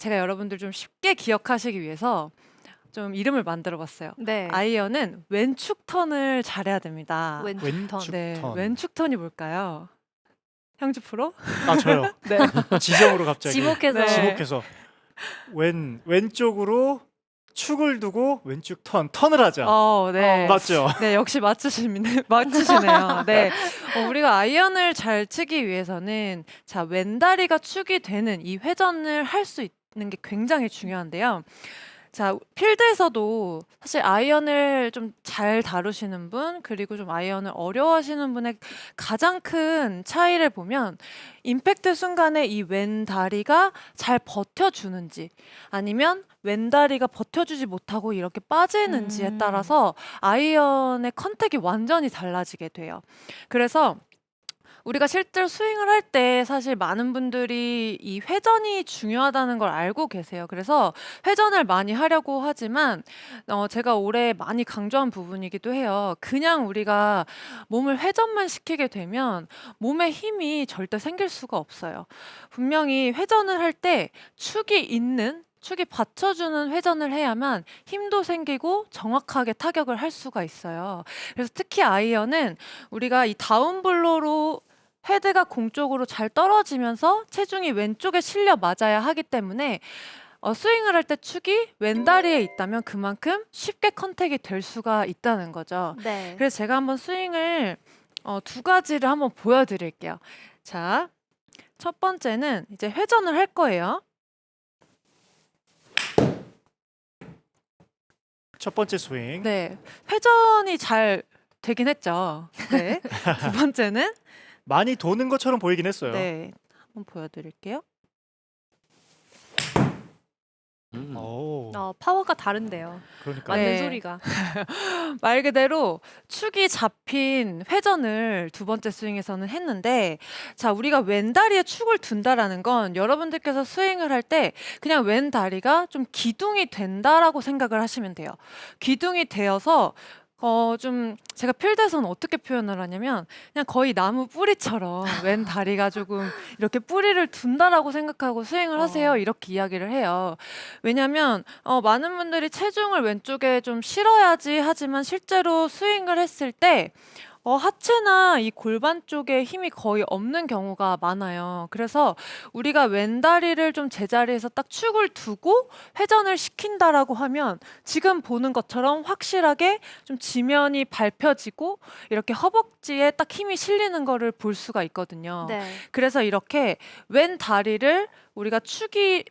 제가 여러분들 좀 쉽게 기억하시기 위해서 좀 이름을 만들어 봤어요. 네. 아이언은 왼축 턴을 잘해야 됩니다. 왼쪽 턴. 왼쪽. 네, 턴. 왼축 턴이 뭘까요? 형주 프로? 아 저요. 네. 지정으로 갑자기 지목해서. 네. 지목해서 왼쪽으로 축을 두고 왼쪽 턴을 하자. 네. 맞죠? 네, 역시 맞추시네요. 네. 우리가 아이언을 잘 치기 위해서는 자, 왼다리가 축이 되는 이 회전을 할 수 있는 게 굉장히 중요한데요. 자, 필드에서도 사실 아이언을 좀 잘 다루시는 분, 그리고 좀 아이언을 어려워하시는 분의 가장 큰 차이를 보면 임팩트 순간에 이 왼다리가 잘 버텨주는지 아니면 왼다리가 버텨주지 못하고 이렇게 빠지는지에 따라서 아이언의 컨택이 완전히 달라지게 돼요. 그래서 우리가 실제로 스윙을 할 때 사실 많은 분들이 이 회전이 중요하다는 걸 알고 계세요. 그래서 회전을 많이 하려고 하지만 제가 올해 많이 강조한 부분이기도 해요. 그냥 우리가 몸을 회전만 시키게 되면 몸에 힘이 절대 생길 수가 없어요. 분명히 회전을 할 때 축이 받쳐주는 회전을 해야만 힘도 생기고 정확하게 타격을 할 수가 있어요. 그래서 특히 아이언은 우리가 이 다운블로로 헤드가 공 쪽으로 잘 떨어지면서 체중이 왼쪽에 실려 맞아야 하기 때문에 스윙을 할 때 축이 왼다리에 있다면 그만큼 쉽게 컨택이 될 수가 있다는 거죠. 네. 그래서 제가 한번 스윙을 두 가지를 한번 보여드릴게요. 자, 첫 번째는 이제 회전을 할 거예요. 첫 번째 스윙. 네, 회전이 잘 되긴 했죠. 네. 두 번째는 많이 도는 것처럼 보이긴 했어요. 네, 한번 보여드릴게요. 오, 파워가 다른데요. 그러니까 맞는 네. 소리가. 말 그대로 축이 잡힌 회전을 두 번째 스윙에서는 했는데, 자, 우리가 왼다리에 축을 둔다라는 건 여러분들께서 스윙을 할 때 그냥 왼다리가 좀 기둥이 된다라고 생각을 하시면 돼요. 기둥이 되어서 좀 제가 필드에서는 어떻게 표현을 하냐면 그냥 거의 나무 뿌리처럼 왼 다리가 조금 이렇게 뿌리를 둔다라고 생각하고 스윙을 하세요. 이렇게 이야기를 해요. 왜냐면 많은 분들이 체중을 왼쪽에 좀 실어야지 하지만 실제로 스윙을 했을 때 하체나 이 골반 쪽에 힘이 거의 없는 경우가 많아요. 그래서 우리가 왼다리를 좀 제자리에서 딱 축을 두고 회전을 시킨다라고 하면 지금 보는 것처럼 확실하게 좀 지면이 밟혀지고 이렇게 허벅지에 딱 힘이 실리는 거를 볼 수가 있거든요. 네. 그래서 이렇게 왼 다리를 우리가 축이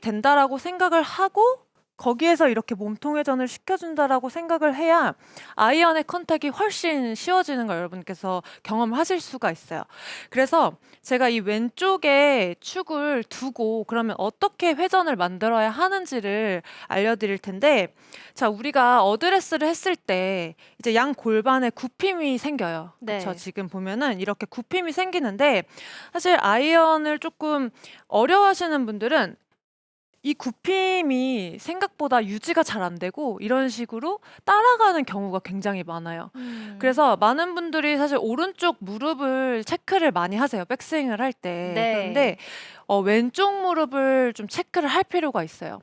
된다라고 생각을 하고 거기에서 이렇게 몸통 회전을 시켜준다라고 생각을 해야 아이언의 컨택이 훨씬 쉬워지는 걸 여러분께서 경험하실 수가 있어요. 그래서 제가 이 왼쪽에 축을 두고 그러면 어떻게 회전을 만들어야 하는지를 알려드릴 텐데, 자, 우리가 어드레스를 했을 때 이제 양 골반에 굽힘이 생겨요. 네. 그렇죠? 지금 보면은 이렇게 굽힘이 생기는데 사실 아이언을 조금 어려워하시는 분들은 이 굽힘이 생각보다 유지가 잘 안 되고 이런 식으로 따라가는 경우가 굉장히 많아요. 그래서 많은 분들이 사실 오른쪽 무릎을 체크를 많이 하세요. 백스윙을 할 때. 네. 그런데 왼쪽 무릎을 좀 체크를 할 필요가 있어요.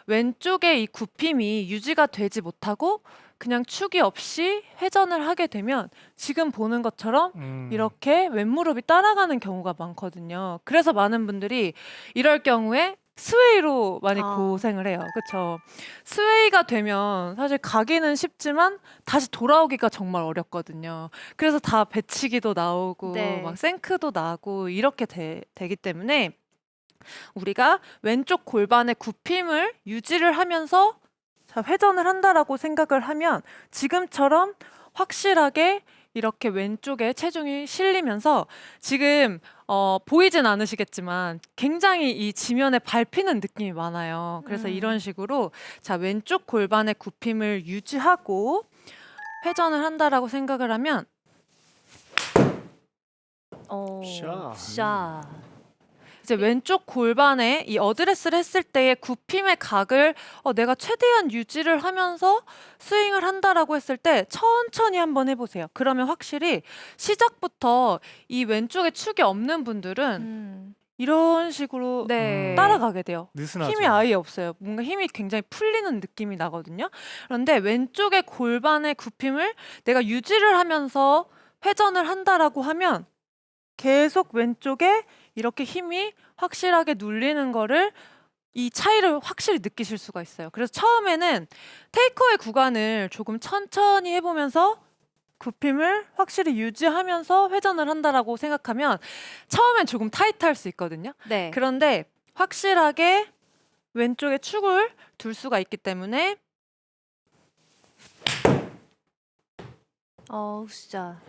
왼쪽에 이 굽힘이 유지가 되지 못하고 그냥 축이 없이 회전을 하게 되면 지금 보는 것처럼 이렇게 왼무릎이 따라가는 경우가 많거든요. 그래서 많은 분들이 이럴 경우에 스웨이로 많이 고생을 해요. 그렇죠? 스웨이가 되면 사실 가기는 쉽지만 다시 돌아오기가 정말 어렵거든요. 그래서 다 배치기도 나오고 네. 막 생크도 나고 이렇게 되기 때문에 우리가 왼쪽 골반의 굽힘을 유지를 하면서 자, 회전을 한다라고 생각을 하면 지금처럼 확실하게 이렇게 왼쪽에 체중이 실리면서 지금 보이진 않으시겠지만 굉장히 이 지면에 밟히는 느낌이 많아요. 그래서 이런 식으로 자, 왼쪽 골반의 굽힘을 유지하고 회전을 한다라고 생각을 하면 샷. 이제 왼쪽 골반에 이 어드레스를 했을 때의 굽힘의 각을 내가 최대한 유지를 하면서 스윙을 한다라고 했을 때 천천히 한번 해보세요. 그러면 확실히 시작부터 이 왼쪽에 축이 없는 분들은 이런 식으로 네. 따라가게 돼요. 느슨하죠. 힘이 아예 없어요. 뭔가 힘이 굉장히 풀리는 느낌이 나거든요. 그런데 왼쪽의 골반의 굽힘을 내가 유지를 하면서 회전을 한다라고 하면 계속 왼쪽에 이렇게 힘이 확실하게 눌리는 거를 이 차이를 확실히 느끼실 수가 있어요. 그래서 처음에는 테이크어웨이 구간을 조금 천천히 해보면서 굽힘을 확실히 유지하면서 회전을 한다라고 생각하면 처음엔 조금 타이트할 수 있거든요. 네. 그런데 확실하게 왼쪽에 축을 둘 수가 있기 때문에 진짜.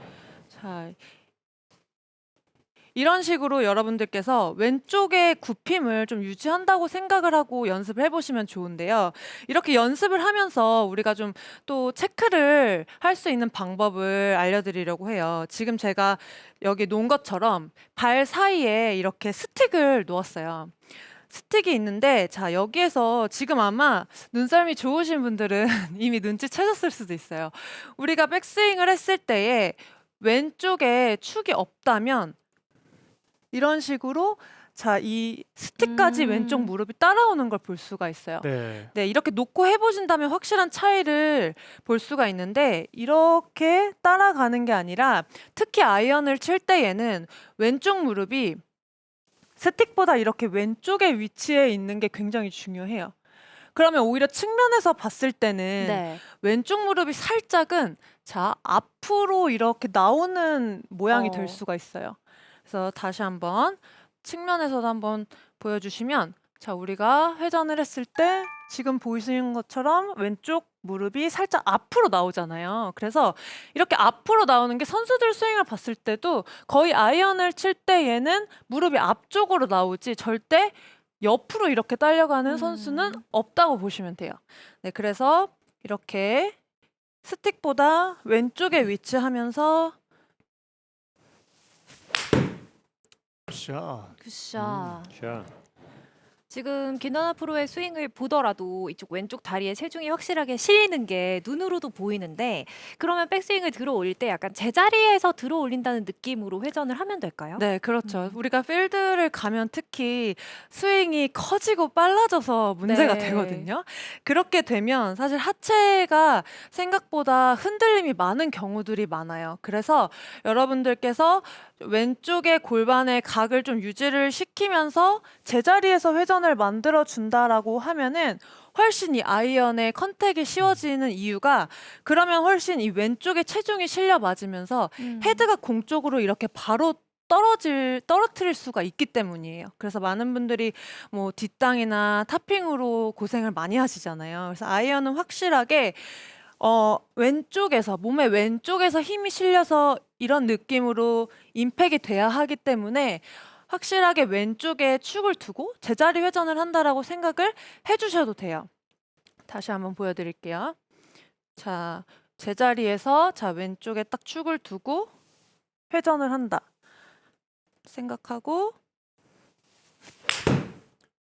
자, 이런 식으로 여러분들께서 왼쪽의 굽힘을 좀 유지한다고 생각을 하고 연습을 해보시면 좋은데요. 이렇게 연습을 하면서 우리가 좀 또 체크를 할 수 있는 방법을 알려드리려고 해요. 지금 제가 여기 놓은 것처럼 발 사이에 이렇게 스틱을 놓았어요. 스틱이 있는데, 자, 여기에서 지금 아마 눈썰미 좋으신 분들은 이미 눈치채셨을 수도 있어요. 우리가 백스윙을 했을 때에 왼쪽에 축이 없다면 이런 식으로 자, 이 스틱까지 왼쪽 무릎이 따라오는 걸 볼 수가 있어요. 네. 네, 이렇게 놓고 해보신다면 확실한 차이를 볼 수가 있는데 이렇게 따라가는 게 아니라 특히 아이언을 칠 때에는 왼쪽 무릎이 스틱보다 이렇게 왼쪽에 위치해 있는 게 굉장히 중요해요. 그러면 오히려 측면에서 봤을 때는 네. 왼쪽 무릎이 살짝은 자, 앞으로 이렇게 나오는 모양이 될 어. 수가 있어요. 그래서 다시 한번 측면에서도 한번 보여주시면 자, 우리가 회전을 했을 때 지금 보이시는 것처럼 왼쪽 무릎이 살짝 앞으로 나오잖아요. 그래서 이렇게 앞으로 나오는 게 선수들 스윙을 봤을 때도 거의 아이언을 칠 때에는 무릎이 앞쪽으로 나오지 절대 옆으로 이렇게 딸려가는 선수는 없다고 보시면 돼요. 네, 그래서 이렇게 스틱보다 왼쪽에 위치하면서 샷. 굿샷. 샷. 지금 김연아 프로의 스윙을 보더라도 이쪽 왼쪽 다리에 체중이 확실하게 실리는 게 눈으로도 보이는데 그러면 백스윙을 들어 올릴 때 약간 제자리에서 들어 올린다는 느낌으로 회전을 하면 될까요? 네, 그렇죠. 우리가 필드를 가면 특히 스윙이 커지고 빨라져서 문제가 네. 되거든요. 그렇게 되면 사실 하체가 생각보다 흔들림이 많은 경우들이 많아요. 그래서 여러분들께서 왼쪽의 골반의 각을 좀 유지를 시키면서 제자리에서 회전을 만들어 준다라고 하면은 훨씬 이 아이언의 컨택이 쉬워지는 이유가 그러면 훨씬 이 왼쪽에 체중이 실려 맞으면서 헤드가 공 쪽으로 이렇게 바로 떨어뜨릴 수가 있기 때문이에요. 그래서 많은 분들이 뭐 뒷땅이나 탑핑으로 고생을 많이 하시잖아요. 그래서 아이언은 확실하게 왼쪽에서 몸의 왼쪽에서 힘이 실려서 이런 느낌으로 임팩이 돼야 하기 때문에 확실하게 왼쪽에 축을 두고 제자리 회전을 한다라고 생각을 해주셔도 돼요. 다시 한번 보여드릴게요. 자, 제자리에서 자 왼쪽에 딱 축을 두고 회전을 한다 생각하고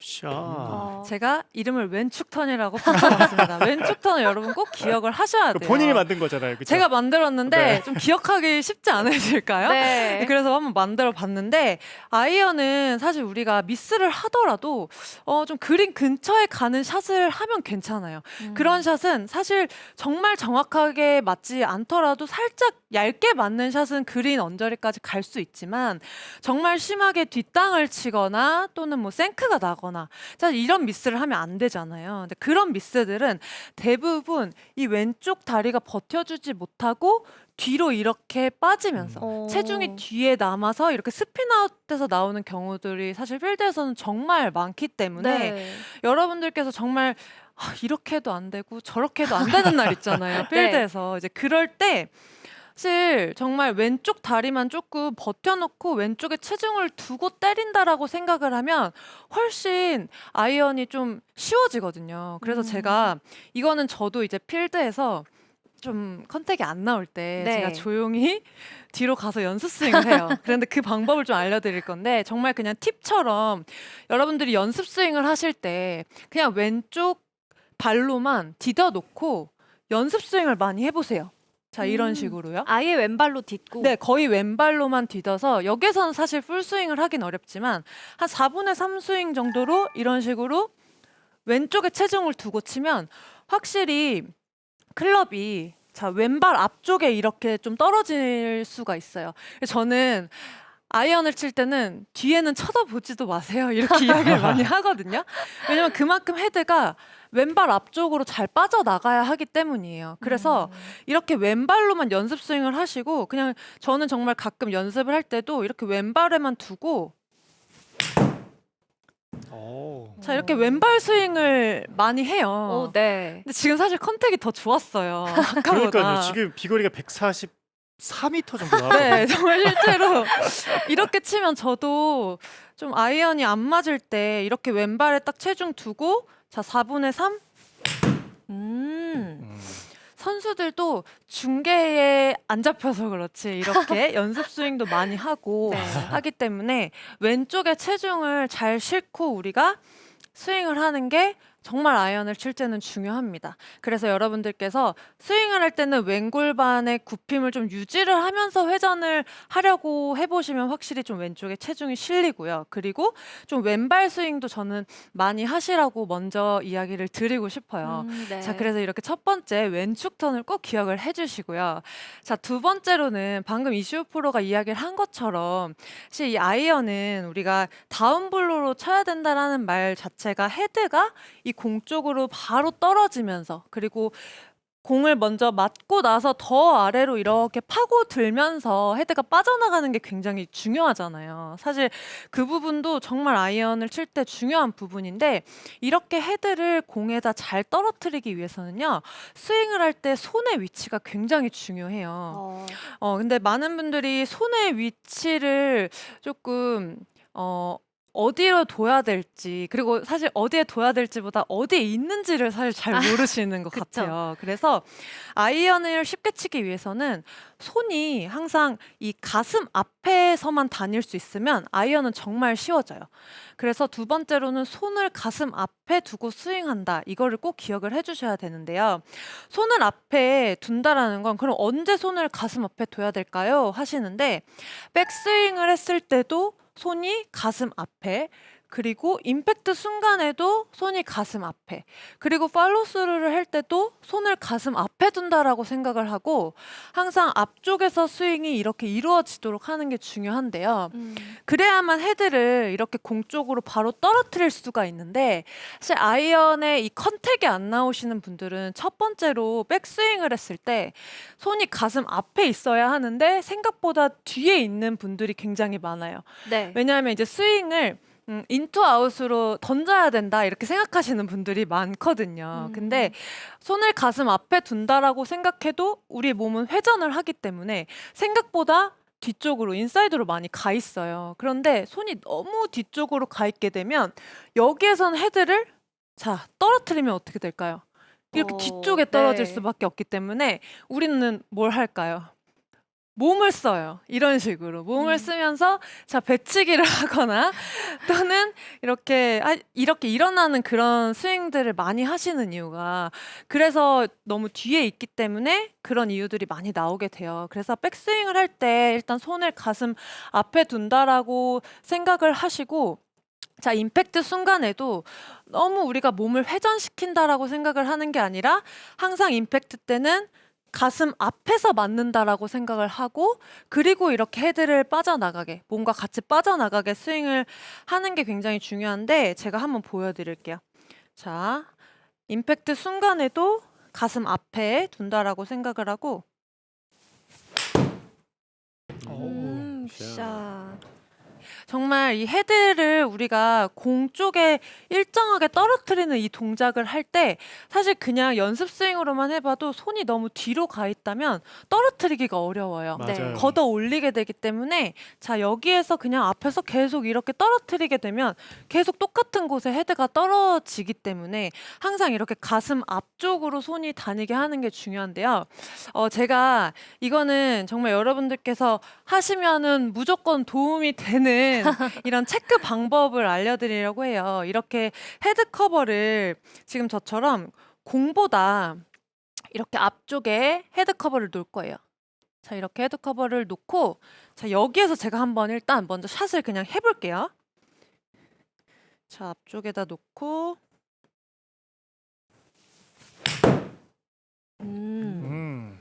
샷. 제가 이름을 왼축 턴이라고 붙여봤습니다. 왼축 턴을 여러분 꼭 기억을 하셔야 돼요. 본인이 만든 거잖아요. 그쵸? 제가 만들었는데 네. 좀 기억하기 쉽지 않으실까요? 네. 그래서 한번 만들어 봤는데 아이언은 사실 우리가 미스를 하더라도 좀 그린 근처에 가는 샷을 하면 괜찮아요. 그런 샷은 사실 정말 정확하게 맞지 않더라도 살짝 얇게 맞는 샷은 그린 언저리까지 갈 수 있지만 정말 심하게 뒷땅을 치거나 또는 뭐 생크가 나거나 사실 이런 미스를 하면 안 되잖아요. 근데 그런 미스들은 대부분 이 왼쪽 다리가 버텨주지 못하고 뒤로 이렇게 빠지면서 체중이 뒤에 남아서 이렇게 스피드아웃돼서 나오는 경우들이 사실 필드에서는 정말 많기 때문에 네. 여러분들께서 정말 이렇게 해도 안 되고 저렇게 해도 안 되는 날 있잖아요. 필드에서 이제 그럴 때 사실 정말 왼쪽 다리만 조금 버텨놓고 왼쪽에 체중을 두고 때린다라고 생각을 하면 훨씬 아이언이 좀 쉬워지거든요. 그래서 제가 이거는 저도 이제 필드에서 좀 컨택이 안 나올 때 네. 제가 조용히 뒤로 가서 연습 스윙을 해요. 그런데 그 방법을 좀 알려드릴 건데 정말 그냥 팁처럼 여러분들이 연습 스윙을 하실 때 그냥 왼쪽 발로만 디뎌 놓고 연습 스윙을 많이 해보세요. 자, 이런 식으로요. 아예 왼발로 딛고. 네, 거의 왼발로만 디뎌서 여기서는 사실 풀스윙을 하긴 어렵지만 한 4분의 3 스윙 정도로 이런 식으로 왼쪽에 체중을 두고 치면 확실히 클럽이 자, 왼발 앞쪽에 이렇게 좀 떨어질 수가 있어요. 그래서 저는 아이언을 칠 때는 뒤에는 쳐다보지도 마세요. 이렇게 이야기를 많이 하거든요. 왜냐면 그만큼 헤드가 왼발 앞쪽으로 잘 빠져나가야 하기 때문이에요. 그래서 이렇게 왼발로만 연습 스윙을 하시고 그냥 저는 정말 가끔 연습을 할 때도 이렇게 왼발에만 두고 오. 자, 이렇게 왼발 스윙을 많이 해요. 네. 근데 지금 사실 컨택이 더 좋았어요. 그러니까요. 아까보다. 지금 비거리가 144m 정도 나와요. 네, 정말 실제로 이렇게 치면 저도 좀 아이언이 안 맞을 때 이렇게 왼발에 딱 체중 두고 자, 4분의 3 선수들도 중계에 안 잡혀서 그렇지 이렇게 연습 스윙도 많이 하고 네. 하기 때문에 왼쪽에 체중을 잘 싣고 우리가 스윙을 하는 게 정말 아이언을 칠 때는 중요합니다. 그래서 여러분들께서 스윙을 할 때는 왼골반의 굽힘을 좀 유지를 하면서 회전을 하려고 해보시면 확실히 좀 왼쪽에 체중이 실리고요. 그리고 좀 왼발 스윙도 저는 많이 하시라고 먼저 이야기를 드리고 싶어요. 네. 자, 그래서 이렇게 첫 번째 왼축 턴을 꼭 기억을 해주시고요. 자, 두 번째로는 방금 이시우 프로가 이야기를 한 것처럼 사실 이 아이언은 우리가 다운블로로 쳐야 된다라는 말 자체가 헤드가 이 공 쪽으로 바로 떨어지면서 그리고 공을 먼저 맞고 나서 더 아래로 이렇게 파고들면서 헤드가 빠져나가는 게 굉장히 중요하잖아요. 사실 그 부분도 정말 아이언을 칠 때 중요한 부분인데 이렇게 헤드를 공에다 잘 떨어뜨리기 위해서는요. 스윙을 할 때 손의 위치가 굉장히 중요해요. 근데 많은 분들이 손의 위치를 조금 어디로 둬야 될지 그리고 사실 어디에 둬야 될지보다 어디에 있는지를 사실 잘 모르시는 것 그쵸. 같아요. 그래서 아이언을 쉽게 치기 위해서는 손이 항상 이 가슴 앞에서만 다닐 수 있으면 아이언은 정말 쉬워져요. 그래서 두 번째로는 손을 가슴 앞에 두고 스윙한다. 이거를 꼭 기억을 해주셔야 되는데요. 손을 앞에 둔다라는 건 그럼 언제 손을 가슴 앞에 둬야 될까요? 하시는데 백스윙을 했을 때도 손이 가슴 앞에 그리고 임팩트 순간에도 손이 가슴 앞에 그리고 팔로스루를 할 때도 손을 가슴 앞에 둔다라고 생각을 하고 항상 앞쪽에서 스윙이 이렇게 이루어지도록 하는 게 중요한데요. 그래야만 헤드를 이렇게 공 쪽으로 바로 떨어뜨릴 수가 있는데 사실 아이언에 이 컨택이 안 나오시는 분들은 첫 번째로 백스윙을 했을 때 손이 가슴 앞에 있어야 하는데 생각보다 뒤에 있는 분들이 굉장히 많아요. 네. 왜냐하면 이제 스윙을 인투 아웃으로 던져야 된다 이렇게 생각하시는 분들이 많거든요. 근데 손을 가슴 앞에 둔다라고 생각해도 우리 몸은 회전을 하기 때문에 생각보다 뒤쪽으로 인사이드로 많이 가 있어요. 그런데 손이 너무 뒤쪽으로 가 있게 되면 여기에선 헤드를 자 떨어뜨리면 어떻게 될까요? 이렇게 뒤쪽에 떨어질 네. 수밖에 없기 때문에 우리는 뭘 할까요? 몸을 써요. 이런 식으로 몸을 쓰면서 자 배치기를 하거나 또는 이렇게 일어나는 그런 스윙들을 많이 하시는 이유가 그래서 너무 뒤에 있기 때문에 그런 이유들이 많이 나오게 돼요. 그래서 백스윙을 할 때 일단 손을 가슴 앞에 둔다라고 생각을 하시고 자, 임팩트 순간에도 너무 우리가 몸을 회전시킨다라고 생각을 하는 게 아니라 항상 임팩트 때는 가슴 앞에서 맞는다라고 생각을 하고 그리고 이렇게 헤드를 빠져나가게 몸과 같이 빠져나가게 스윙을 하는 게 굉장히 중요한데 제가 한번 보여드릴게요. 자, 임팩트 순간에도 가슴 앞에 둔다라고 생각을 하고 샷. 정말 이 헤드를 우리가 공 쪽에 일정하게 떨어뜨리는 이 동작을 할 때 사실 그냥 연습 스윙으로만 해봐도 손이 너무 뒤로 가 있다면 떨어뜨리기가 어려워요. 맞아요. 걷어 올리게 되기 때문에 자 여기에서 그냥 앞에서 계속 이렇게 떨어뜨리게 되면 계속 똑같은 곳에 헤드가 떨어지기 때문에 항상 이렇게 가슴 앞쪽으로 손이 다니게 하는 게 중요한데요. 제가 이거는 정말 여러분들께서 하시면은 무조건 도움이 되는 이런 체크 방법을 알려드리려고 해요. 이렇게 헤드 커버를 지금 저처럼 공보다 이렇게 앞쪽에 헤드 커버를 놓을 거예요. 자, 이렇게 헤드 커버를 놓고 자, 여기에서 제가 한번 일단 먼저 샷을 그냥 해볼게요. 자, 앞쪽에다 놓고 음.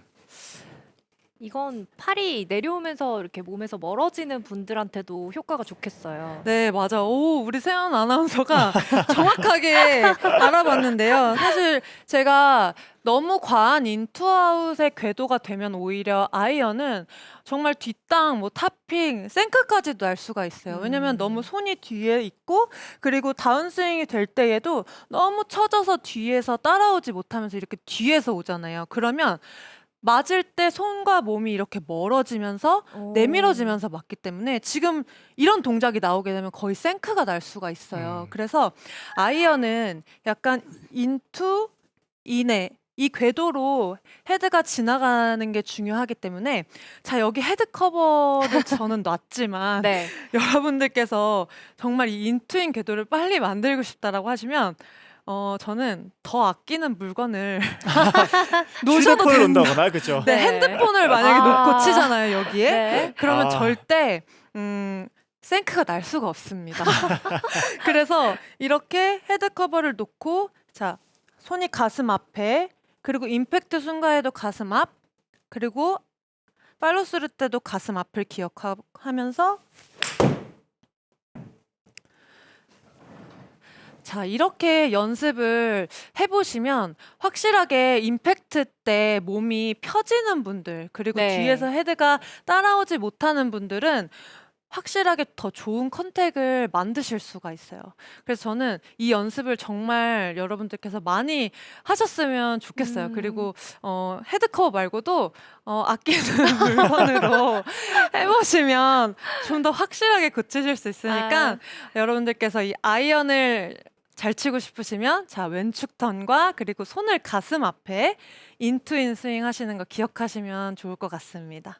이건 팔이 내려오면서 이렇게 몸에서 멀어지는 분들한테도 효과가 좋겠어요. 네, 맞아. 오, 우리 세연 아나운서가 정확하게 알아봤는데요. 사실 제가 너무 과한 인투아웃의 궤도가 되면 오히려 아이언은 정말 뒷땅, 뭐 탑핑, 생크까지도 날 수가 있어요. 왜냐면 너무 손이 뒤에 있고 그리고 다운스윙이 될 때에도 너무 쳐져서 뒤에서 따라오지 못하면서 이렇게 뒤에서 오잖아요. 그러면 맞을 때 손과 몸이 이렇게 멀어지면서 내밀어지면서 맞기 때문에 지금 이런 동작이 나오게 되면 거의 생크가 날 수가 있어요. 그래서 아이언은 약간 인투, 인에 이 궤도로 헤드가 지나가는 게 중요하기 때문에 자, 여기 헤드 커버를 저는 놨지만 네. 여러분들께서 정말 이 인투인 궤도를 빨리 만들고 싶다라고 하시면 저는 더 아끼는 물건을 놓으셔도 휴대폰을 된다. 놓는다거나 그죠? 네, 네. 핸드폰을 만약에 아. 놓고 치잖아요, 여기에. 네. 그러면 아. 절대 생크가 날 수가 없습니다. 그래서 이렇게 헤드 커버를 놓고 자, 손이 가슴 앞에 그리고 임팩트 순간에도 가슴 앞 그리고 팔로스루 때도 가슴 앞을 기억하면서 자, 이렇게 연습을 해보시면 확실하게 임팩트 때 몸이 펴지는 분들, 그리고 네. 뒤에서 헤드가 따라오지 못하는 분들은 확실하게 더 좋은 컨택을 만드실 수가 있어요. 그래서 저는 이 연습을 정말 여러분들께서 많이 하셨으면 좋겠어요. 그리고 헤드 커버 말고도 아끼는 물건으로 해보시면 좀 더 확실하게 고치실 수 있으니까 여러분들께서 이 아이언을 잘 치고 싶으시면 자, 왼축 턴과 그리고 손을 가슴 앞에 인투인 스윙 하시는 거 기억하시면 좋을 것 같습니다.